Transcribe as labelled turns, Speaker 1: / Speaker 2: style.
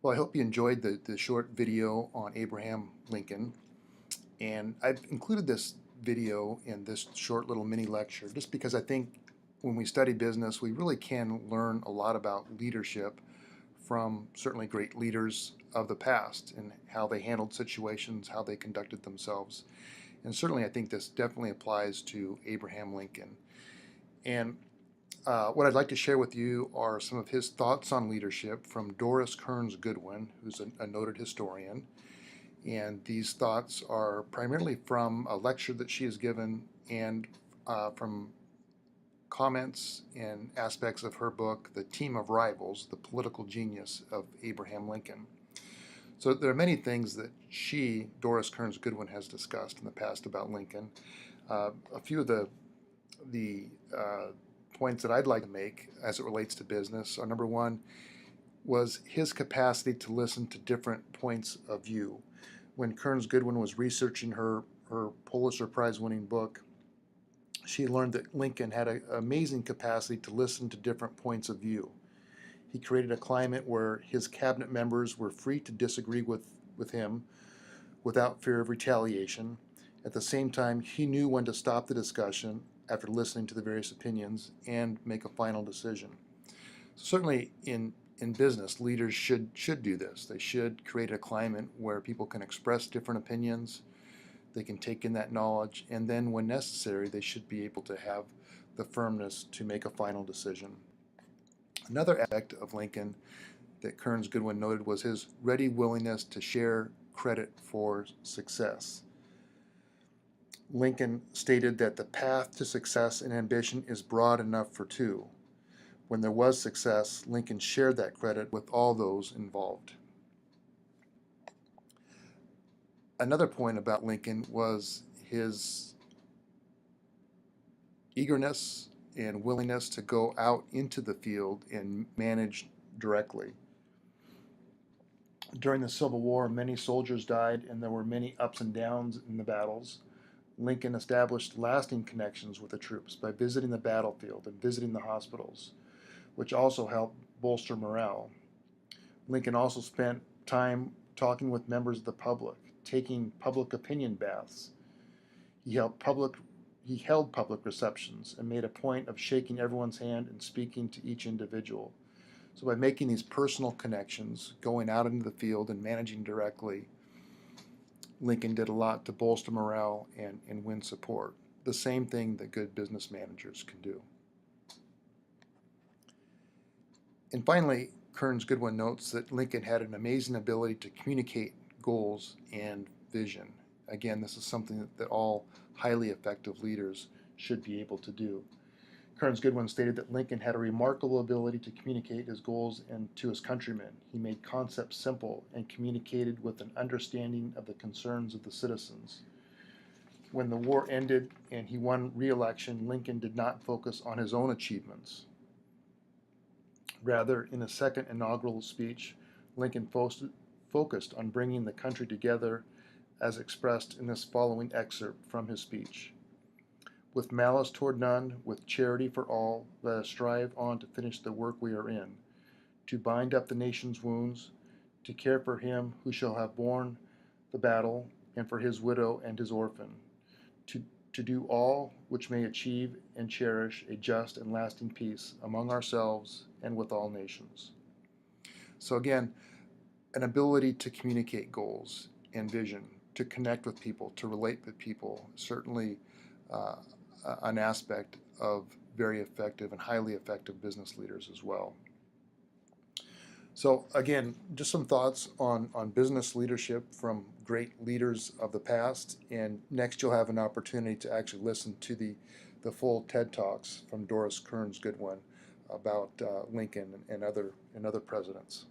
Speaker 1: Well, I hope you enjoyed the short video on Abraham Lincoln. And I've included this video in this short little mini lecture just because I think when we study business, we really can learn a lot about leadership from certainly great leaders of the past and how they handled situations, how they conducted themselves. And certainly I think this definitely applies to Abraham Lincoln. And what I'd like to share with you are some of his thoughts on leadership from Doris Kearns Goodwin, who's a noted historian. And these thoughts are primarily from a lecture that she has given and from comments and aspects of her book, The Team of Rivals, The Political Genius of Abraham Lincoln. So there are many things that Doris Kearns Goodwin, has discussed in the past about Lincoln. A few of the points that I'd like to make as it relates to business are: number one was his capacity to listen to different points of view. When Kearns Goodwin was researching her Pulitzer Prize winning book, she learned that Lincoln had an amazing capacity to listen to different points of view. He created a climate where his cabinet members were free to disagree with him without fear of retaliation. At the same time, he knew when to stop the discussion after listening to the various opinions and make a final decision. Certainly in business, leaders should do this. They should create a climate where people can express different opinions, they can take in that knowledge, and then when necessary, they should be able to have the firmness to make a final decision. Another aspect of Lincoln that Kearns Goodwin noted was his ready willingness to share credit for success. Lincoln stated that the path to success and ambition is broad enough for two. When there was success, Lincoln shared that credit with all those involved. Another point about Lincoln was his eagerness and willingness to go out into the field and manage directly. During the Civil War, many soldiers died and there were many ups and downs in the battles. Lincoln established lasting connections with the troops by visiting the battlefield and visiting the hospitals, which also helped bolster morale. Lincoln also spent time talking with members of the public, taking public opinion baths. He held public receptions and made a point of shaking everyone's hand and speaking to each individual. So by making these personal connections, going out into the field and managing directly, Lincoln did a lot to bolster morale and win support. The same thing that good business managers can do. And finally, Kearns Goodwin notes that Lincoln had an amazing ability to communicate goals and vision. Again, this is something that all highly effective leaders should be able to do. Kearns Goodwin stated that Lincoln had a remarkable ability to communicate his goals to his countrymen. He made concepts simple and communicated with an understanding of the concerns of the citizens. When the war ended and he won re-election, Lincoln did not focus on his own achievements. Rather, in his second inaugural speech, Lincoln focused on bringing the country together as expressed in this following excerpt from his speech. With malice toward none, with charity for all, let us strive on to finish the work we are in, to bind up the nation's wounds, to care for him who shall have borne the battle, and for his widow and his orphan, to do all which may achieve and cherish a just and lasting peace among ourselves and with all nations. So again, an ability to communicate goals and vision, to connect with people, to relate with people, certainly an aspect of very effective and highly effective business leaders as well. So again, just some thoughts on business leadership from great leaders of the past. And next you'll have an opportunity to actually listen to the full TED Talks from Doris Kearns Goodwin about Lincoln and other presidents.